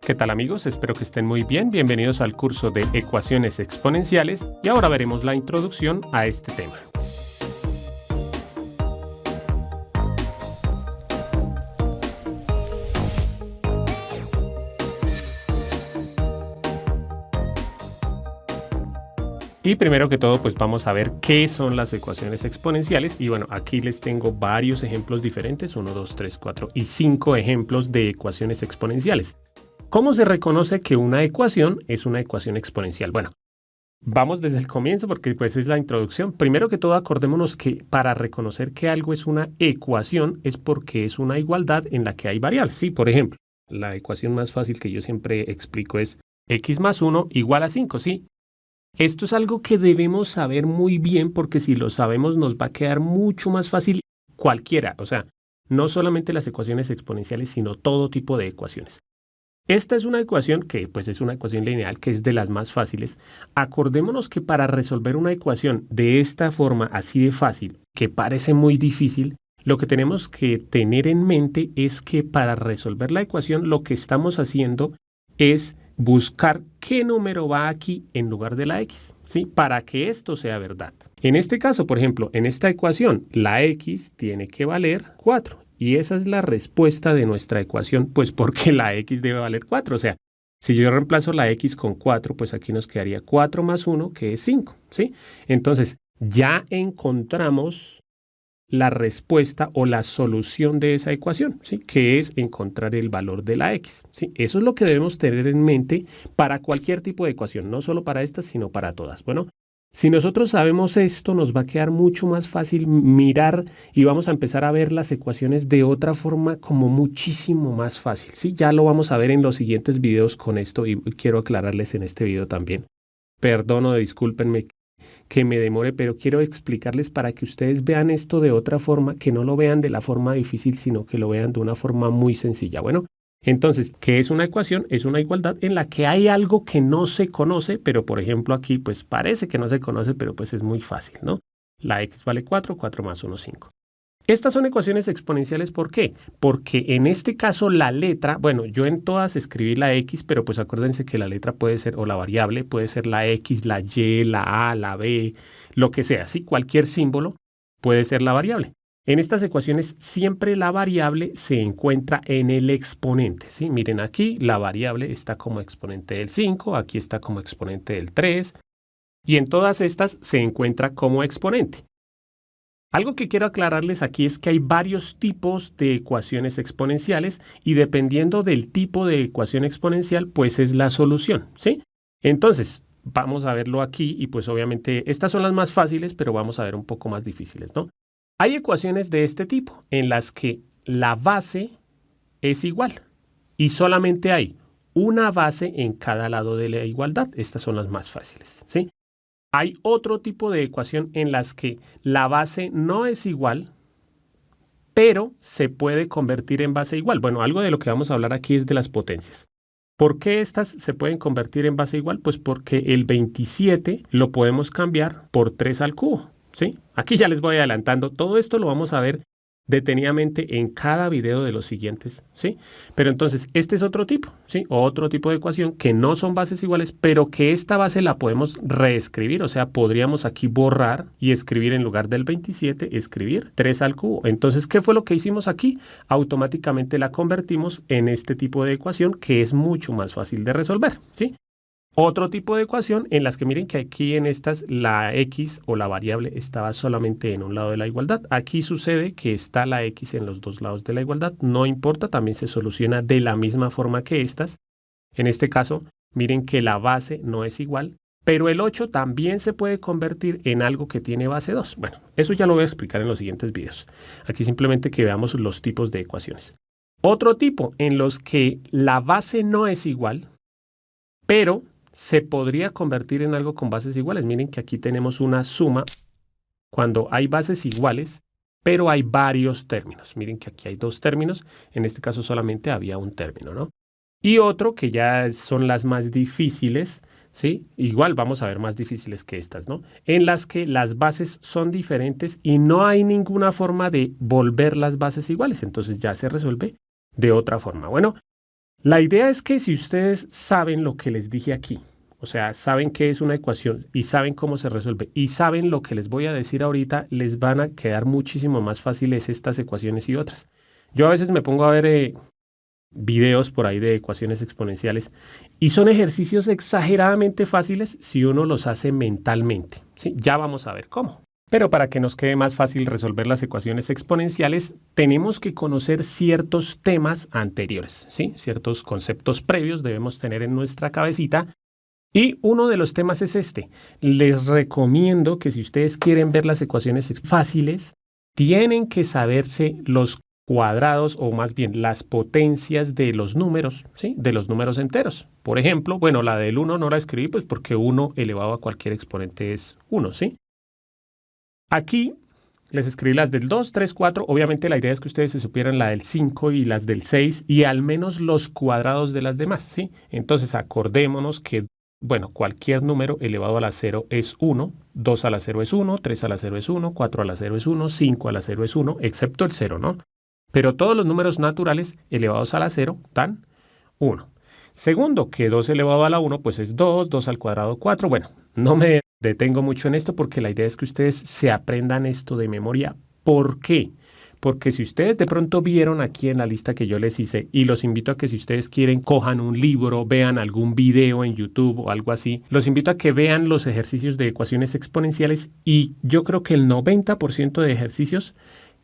¿Qué tal amigos? Espero que estén muy bien. Bienvenidos al curso de ecuaciones exponenciales y ahora veremos la introducción a este tema. Y primero que todo, pues vamos a ver qué son las ecuaciones exponenciales. Y bueno, aquí les tengo varios ejemplos diferentes, 1, 2, 3, 4 y 5 ejemplos de ecuaciones exponenciales. ¿Cómo se reconoce que una ecuación es una ecuación exponencial? Bueno, vamos desde el comienzo porque pues es la introducción. Primero que todo, acordémonos que para reconocer que algo es una ecuación es porque es una igualdad en la que hay variables. Sí, por ejemplo, la ecuación más fácil que yo siempre explico es x más 1 igual a 5, ¿sí? Esto es algo que debemos saber muy bien porque si lo sabemos nos va a quedar mucho más fácil cualquiera, o sea, no solamente las ecuaciones exponenciales, sino todo tipo de ecuaciones. Esta es una ecuación que pues es una ecuación lineal que es de las más fáciles. Acordémonos que para resolver una ecuación de esta forma así de fácil, que parece muy difícil, lo que tenemos que tener en mente es que para resolver la ecuación lo que estamos haciendo es buscar qué número va aquí en lugar de la x, ¿sí? Para que esto sea verdad. En este caso, por ejemplo, en esta ecuación, la x tiene que valer 4. Y esa es la respuesta de nuestra ecuación, pues porque la x debe valer 4. O sea, si yo reemplazo la x con 4, pues aquí nos quedaría 4 más 1, que es 5, ¿sí? Entonces, ya encontramos la respuesta o la solución de esa ecuación, ¿sí? Que es encontrar el valor de la x, ¿sí? Eso es lo que debemos tener en mente para cualquier tipo de ecuación, no solo para estas, sino para todas. Bueno, si nosotros sabemos esto, nos va a quedar mucho más fácil mirar y vamos a empezar a ver las ecuaciones de otra forma como muchísimo más fácil, ¿sí? Ya lo vamos a ver en los siguientes videos con esto y quiero aclararles en este video también. Perdono, discúlpenme que me demore, pero quiero explicarles para que ustedes vean esto de otra forma, que no lo vean de la forma difícil, sino que lo vean de una forma muy sencilla. Bueno, entonces, ¿qué es una ecuación? Es una igualdad en la que hay algo que no se conoce, pero por ejemplo aquí pues parece que no se conoce, pero pues es muy fácil, ¿no? La x vale 4, 4 más 1, 5. Estas son ecuaciones exponenciales, ¿por qué? Porque en este caso la letra, bueno, yo en todas escribí la x, pero pues acuérdense que la letra puede ser, o la variable, puede ser la x, la y, la a, la b, lo que sea, ¿sí? Cualquier símbolo puede ser la variable. En estas ecuaciones siempre la variable se encuentra en el exponente, ¿sí? Miren aquí, la variable está como exponente del 5, aquí está como exponente del 3, y en todas estas se encuentra como exponente. Algo que quiero aclararles aquí es que hay varios tipos de ecuaciones exponenciales y dependiendo del tipo de ecuación exponencial, pues es la solución, ¿sí? Entonces, vamos a verlo aquí y pues obviamente estas son las más fáciles, pero vamos a ver un poco más difíciles, ¿no? Hay ecuaciones de este tipo en las que la base es igual y solamente hay una base en cada lado de la igualdad. Estas son las más fáciles, ¿sí? Hay otro tipo de ecuación en las que la base no es igual, pero se puede convertir en base igual. Bueno, algo de lo que vamos a hablar aquí es de las potencias. ¿Por qué estas se pueden convertir en base igual? Pues porque el 27 lo podemos cambiar por 3 al cubo, ¿sí? Aquí ya les voy adelantando. Todo esto lo vamos a ver detenidamente en cada video de los siguientes, ¿sí? Pero entonces, este es otro tipo, ¿sí? Otro tipo de ecuación que no son bases iguales, pero que esta base la podemos reescribir, o sea, podríamos aquí borrar y escribir en lugar del 27, escribir 3 al cubo. Entonces, ¿qué fue lo que hicimos aquí? Automáticamente la convertimos en este tipo de ecuación que es mucho más fácil de resolver, ¿sí? Otro tipo de ecuación en las que miren que aquí en estas la x o la variable estaba solamente en un lado de la igualdad. Aquí sucede que está la x en los dos lados de la igualdad. No importa, también se soluciona de la misma forma que estas. En este caso, miren que la base no es igual, pero el 8 también se puede convertir en algo que tiene base 2. Bueno, eso ya lo voy a explicar en los siguientes videos. Aquí simplemente que veamos los tipos de ecuaciones. Otro tipo en los que la base no es igual, pero se podría convertir en algo con bases iguales. Miren que aquí tenemos una suma cuando hay bases iguales, pero hay varios términos. Miren que aquí hay dos términos, en este caso solamente había un término, ¿no? Y otro que ya son las más difíciles, ¿sí? Igual vamos a ver más difíciles que estas, ¿no? En las que las bases son diferentes y no hay ninguna forma de volver las bases iguales, entonces ya se resuelve de otra forma. Bueno, La idea es que si ustedes saben lo que les dije aquí, o sea, saben qué es una ecuación y saben cómo se resuelve y saben lo que les voy a decir ahorita, les van a quedar muchísimo más fáciles estas ecuaciones y otras. Yo a veces me pongo a ver videos por ahí de ecuaciones exponenciales y son ejercicios exageradamente fáciles si uno los hace mentalmente, ¿sí? Ya vamos a ver cómo. Pero para que nos quede más fácil resolver las ecuaciones exponenciales, tenemos que conocer ciertos temas anteriores, ¿sí? Ciertos conceptos previos debemos tener en nuestra cabecita. Y uno de los temas es este. Les recomiendo que si ustedes quieren ver las ecuaciones fáciles, tienen que saberse los cuadrados o más bien las potencias de los números, ¿sí? De los números enteros. Por ejemplo, bueno, la del 1 no la escribí pues porque 1 elevado a cualquier exponente es 1, ¿sí? Aquí les escribí las del 2, 3, 4. Obviamente la idea es que ustedes se supieran la del 5 y las del 6 y al menos los cuadrados de las demás, ¿sí? Entonces acordémonos que, bueno, cualquier número elevado a la 0 es 1, 2 a la 0 es 1, 3 a la 0 es 1, 4 a la 0 es 1, 5 a la 0 es 1, excepto el 0, ¿no? Pero todos los números naturales elevados a la 0 dan 1. Segundo, que 2 elevado a la 1 pues es 2, 2 al cuadrado 4. Bueno, no me detengo mucho en esto porque la idea es que ustedes se aprendan esto de memoria. ¿Por qué? Porque si ustedes de pronto vieron aquí en la lista que yo les hice, y los invito a que si ustedes quieren cojan un libro, vean algún video en YouTube o algo así, los invito a que vean los ejercicios de ecuaciones exponenciales y yo creo que el 90% de ejercicios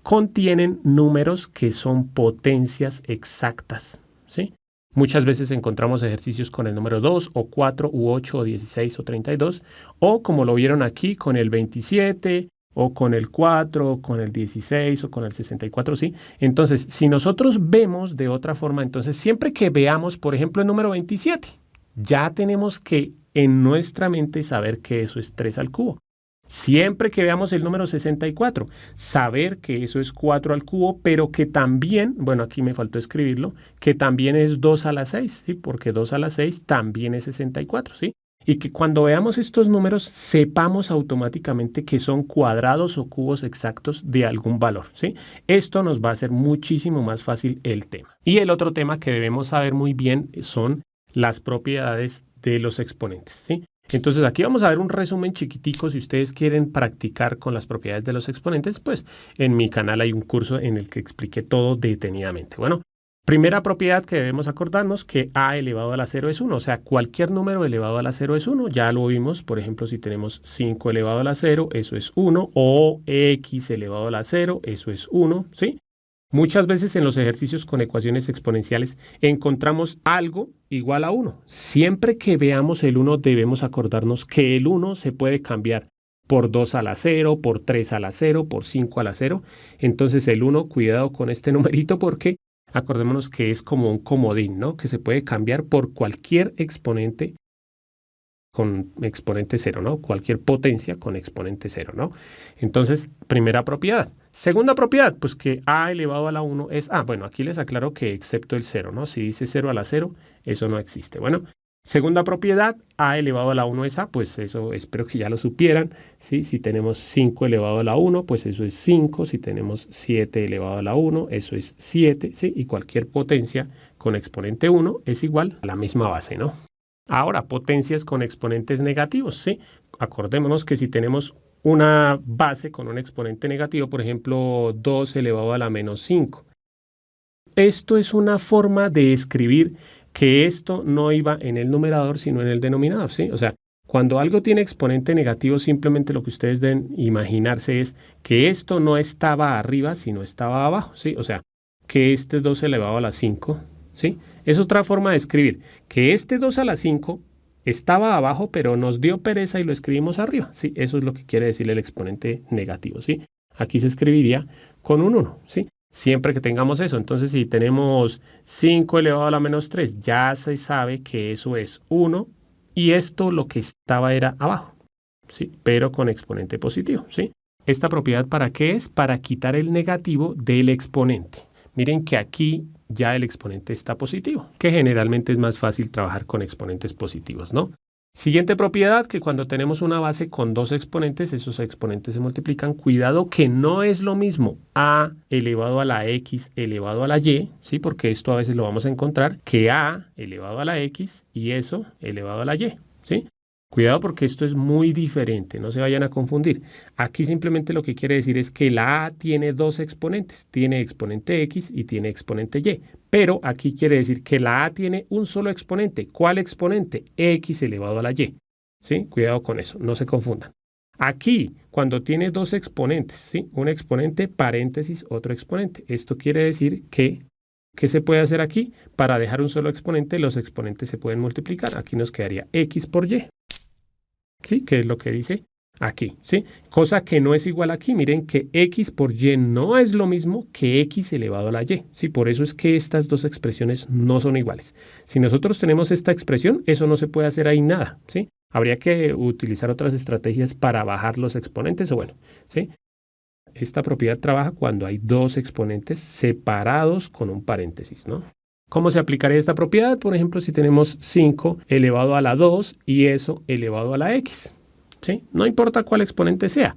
contienen números que son potencias exactas, ¿sí? Muchas veces encontramos ejercicios con el número 2 o 4 u 8 o 16 o 32 o como lo vieron aquí con el 27 o con el 4 o con el 16 o con el 64, ¿sí? Entonces, si nosotros vemos de otra forma, entonces siempre que veamos, por ejemplo, el número 27, ya tenemos que en nuestra mente saber que eso es 3 al cubo. Siempre que veamos el número 64, saber que eso es 4 al cubo, pero que también, bueno, aquí me faltó escribirlo, que también es 2 a la 6, ¿sí? Porque 2 a la 6 también es 64, ¿sí? Y que cuando veamos estos números sepamos automáticamente que son cuadrados o cubos exactos de algún valor, ¿sí? Esto nos va a hacer muchísimo más fácil el tema. Y el otro tema que debemos saber muy bien son las propiedades de los exponentes, ¿sí? Entonces aquí vamos a ver un resumen chiquitico. Si ustedes quieren practicar con las propiedades de los exponentes, pues en mi canal hay un curso en el que expliqué todo detenidamente. Bueno, primera propiedad que debemos acordarnos, que a elevado a la 0 es 1. O sea, cualquier número elevado a la 0 es 1. Ya lo vimos, por ejemplo, si tenemos 5 elevado a la 0, eso es 1. O x elevado a la 0, eso es 1, ¿sí? Muchas veces en los ejercicios con ecuaciones exponenciales encontramos algo igual a 1. Siempre que veamos el 1 debemos acordarnos que el 1 se puede cambiar por 2 a la 0, por 3 a la 0, por 5 a la 0. Entonces el 1, cuidado con este numerito porque acordémonos que es como un comodín, ¿no? Que se puede cambiar por cualquier exponente con exponente 0, ¿no? Cualquier potencia con exponente 0, ¿no? Entonces, primera propiedad. Segunda propiedad, pues que a elevado a la 1 es a. Bueno, aquí les aclaro que excepto el 0, ¿no? Si dice 0 a la 0, eso no existe. Bueno, segunda propiedad, a elevado a la 1 es a, pues eso espero que ya lo supieran, ¿sí? Si tenemos 5 elevado a la 1, pues eso es 5. Si tenemos 7 elevado a la 1, eso es 7, ¿sí? Y cualquier potencia con exponente 1 es igual a la misma base, ¿no? Ahora, potencias con exponentes negativos, ¿sí? Acordémonos que si tenemos una base con un exponente negativo, por ejemplo, 2 elevado a la menos 5. Esto es una forma de escribir que esto no iba en el numerador, sino en el denominador, ¿sí? O sea, cuando algo tiene exponente negativo, simplemente lo que ustedes deben imaginarse es que esto no estaba arriba, sino estaba abajo, ¿sí? O sea, que este es 2 elevado a la 5, ¿sí? Es otra forma de escribir, que este 2 a la 5 estaba abajo, pero nos dio pereza y lo escribimos arriba, ¿sí? Eso es lo que quiere decir el exponente negativo, ¿sí? Aquí se escribiría con un 1, ¿sí? Siempre que tengamos eso. Entonces, si tenemos 5 elevado a la menos 3, ya se sabe que eso es 1 y esto lo que estaba era abajo, ¿sí? Pero con exponente positivo, ¿sí? ¿Esta propiedad para qué es? Para quitar el negativo del exponente. Miren que aquí ya el exponente está positivo, que generalmente es más fácil trabajar con exponentes positivos, ¿no? Siguiente propiedad, que cuando tenemos una base con dos exponentes, esos exponentes se multiplican. Cuidado que no es lo mismo a elevado a la x elevado a la y, ¿sí? Porque esto a veces lo vamos a encontrar, que a elevado a la x y eso elevado a la y, ¿sí? Cuidado porque esto es muy diferente, no se vayan a confundir. Aquí simplemente lo que quiere decir es que la a tiene dos exponentes, tiene exponente x y tiene exponente y. Pero aquí quiere decir que la a tiene un solo exponente. ¿Cuál exponente? X elevado a la y. ¿Sí? Cuidado con eso, no se confundan. Aquí, cuando tiene dos exponentes, ¿sí? Un exponente, paréntesis, otro exponente. Esto quiere decir que, ¿qué se puede hacer aquí? Para dejar un solo exponente, los exponentes se pueden multiplicar. Aquí nos quedaría x por y. ¿Sí? Que es lo que dice aquí, ¿sí? Cosa que no es igual aquí. Miren que x por y no es lo mismo que x elevado a la y, ¿sí? Por eso es que estas dos expresiones no son iguales. Si nosotros tenemos esta expresión, eso no se puede hacer ahí nada, ¿sí? Habría que utilizar otras estrategias para bajar los exponentes o bueno, ¿sí? Esta propiedad trabaja cuando hay dos exponentes separados con un paréntesis, ¿no? ¿Cómo se aplicaría esta propiedad? Por ejemplo, si tenemos 5 elevado a la 2 y eso elevado a la x, ¿sí? No importa cuál exponente sea.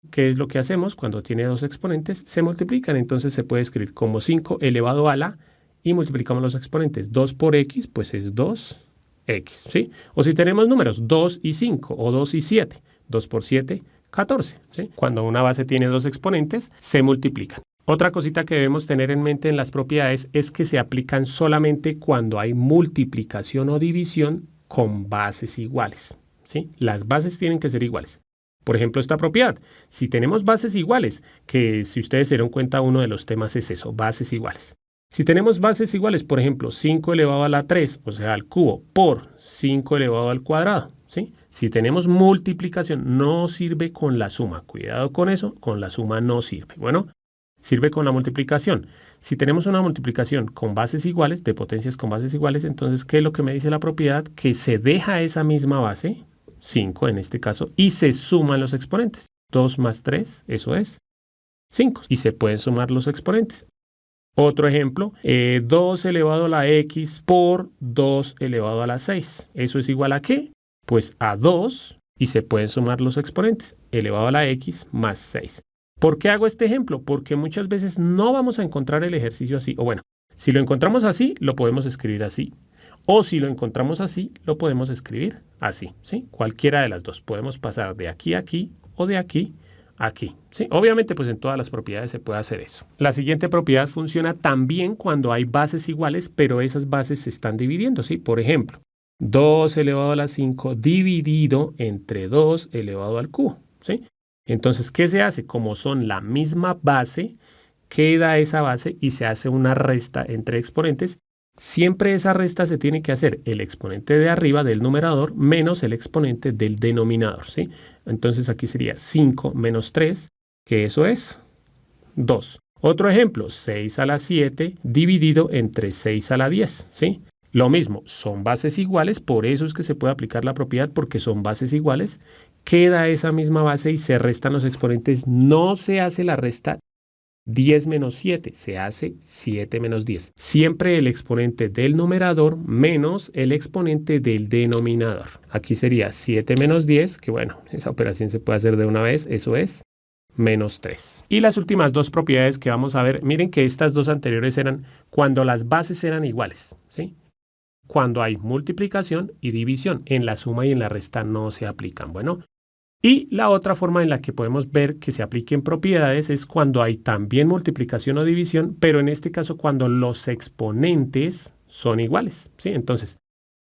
¿Qué es lo que hacemos? Cuando tiene dos exponentes, se multiplican. Entonces se puede escribir como 5 elevado a la y multiplicamos los exponentes. 2 por x, pues es 2x, ¿sí? O si tenemos números 2 y 5 o 2 y 7, 2 por 7, 14, ¿sí? Cuando una base tiene dos exponentes, se multiplican. Otra cosita que debemos tener en mente en las propiedades es que se aplican solamente cuando hay multiplicación o división con bases iguales, ¿sí? Las bases tienen que ser iguales. Por ejemplo, esta propiedad, si tenemos bases iguales, que si ustedes se dieron cuenta, uno de los temas es eso, bases iguales. Si tenemos bases iguales, por ejemplo, 5 elevado a la 3, o sea, al cubo, por 5 elevado al cuadrado, ¿sí? Si tenemos multiplicación, no sirve con la suma. Cuidado con eso, con la suma no sirve. Bueno, sirve con la multiplicación. Si tenemos una multiplicación con bases iguales, de potencias con bases iguales, entonces, ¿qué es lo que me dice la propiedad? Que se deja esa misma base, 5 en este caso, y se suman los exponentes. 2 más 3, eso es 5. Y se pueden sumar los exponentes. Otro ejemplo, 2 elevado a la x por 2 elevado a la 6. ¿Eso es igual a qué? Pues a 2 y se pueden sumar los exponentes. Elevado a la x más 6. ¿Por qué hago este ejemplo? Porque muchas veces no vamos a encontrar el ejercicio así. O bueno, si lo encontramos así, lo podemos escribir así. O si lo encontramos así, lo podemos escribir así, ¿sí? Cualquiera de las dos. Podemos pasar de aquí a aquí o de aquí a aquí, ¿sí? Obviamente, pues en todas las propiedades se puede hacer eso. La siguiente propiedad funciona también cuando hay bases iguales, pero esas bases se están dividiendo, ¿sí? Por ejemplo, 2 elevado a la 5 dividido entre 2 elevado al cubo, ¿sí? Entonces, ¿qué se hace? Como son la misma base, queda esa base y se hace una resta entre exponentes. Siempre esa resta se tiene que hacer el exponente de arriba del numerador menos el exponente del denominador, ¿sí? Entonces aquí sería 5 menos 3, que eso es 2. Otro ejemplo, 6 a la 7 dividido entre 6 a la 10, ¿sí? Lo mismo, son bases iguales, por eso es que se puede aplicar la propiedad, porque son bases iguales. Queda esa misma base y se restan los exponentes. No se hace la resta 10 menos 7, se hace 7 menos 10. Siempre el exponente del numerador menos el exponente del denominador. Aquí sería 7 menos 10, que bueno, esa operación se puede hacer de una vez, eso es menos 3. Y las últimas dos propiedades que vamos a ver, miren que estas dos anteriores eran cuando las bases eran iguales, ¿sí? Cuando hay multiplicación y división, en la suma y en la resta no se aplican. Bueno, y la otra forma en la que podemos ver que se apliquen propiedades es cuando hay también multiplicación o división, pero en este caso cuando los exponentes son iguales, ¿sí? Entonces,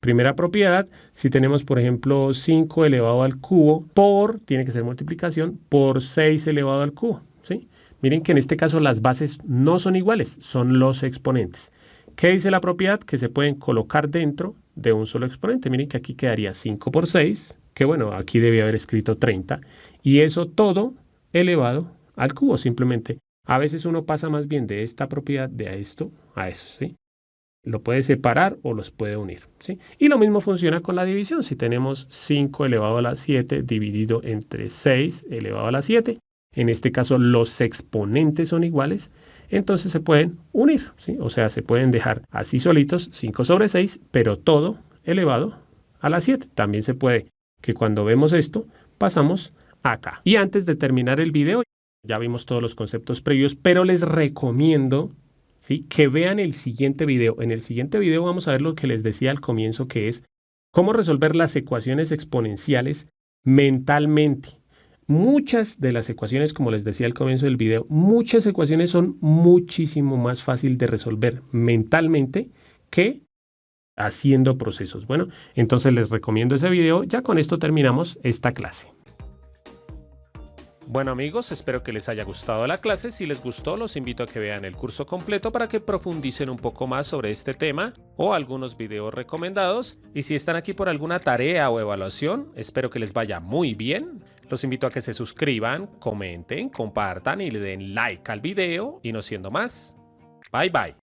primera propiedad, si tenemos por ejemplo 5 elevado al cubo por, tiene que ser multiplicación, por 6 elevado al cubo, ¿sí? Miren que en este caso las bases no son iguales, son los exponentes. ¿Qué dice la propiedad? Que se pueden colocar dentro de un solo exponente. Miren que aquí quedaría 5 por 6, que bueno, aquí debía haber escrito 30, y eso todo elevado al cubo, simplemente. A veces uno pasa más bien de esta propiedad de a esto a eso, ¿sí? Lo puede separar o los puede unir, ¿sí? Y lo mismo funciona con la división. Si tenemos 5 elevado a la 7 dividido entre 6 elevado a la 7, en este caso los exponentes son iguales, entonces se pueden unir, ¿sí? O sea, se pueden dejar así solitos 5 sobre 6, pero todo elevado a la 7. También se puede que cuando vemos esto, pasamos acá. Y antes de terminar el video, ya vimos todos los conceptos previos, pero les recomiendo, ¿sí?, que vean el siguiente video. En el siguiente video vamos a ver lo que les decía al comienzo, que es cómo resolver las ecuaciones exponenciales mentalmente. Muchas de las ecuaciones, como les decía al comienzo del video, muchas ecuaciones son muchísimo más fácil de resolver mentalmente que haciendo procesos. Bueno, entonces les recomiendo ese video. Ya con esto terminamos esta clase. Bueno amigos, espero que les haya gustado la clase. Si les gustó, los invito a que vean el curso completo para que profundicen un poco más sobre este tema o algunos videos recomendados. Y si están aquí por alguna tarea o evaluación, espero que les vaya muy bien. Los invito a que se suscriban, comenten, compartan y le den like al video. Y no siendo más, bye bye.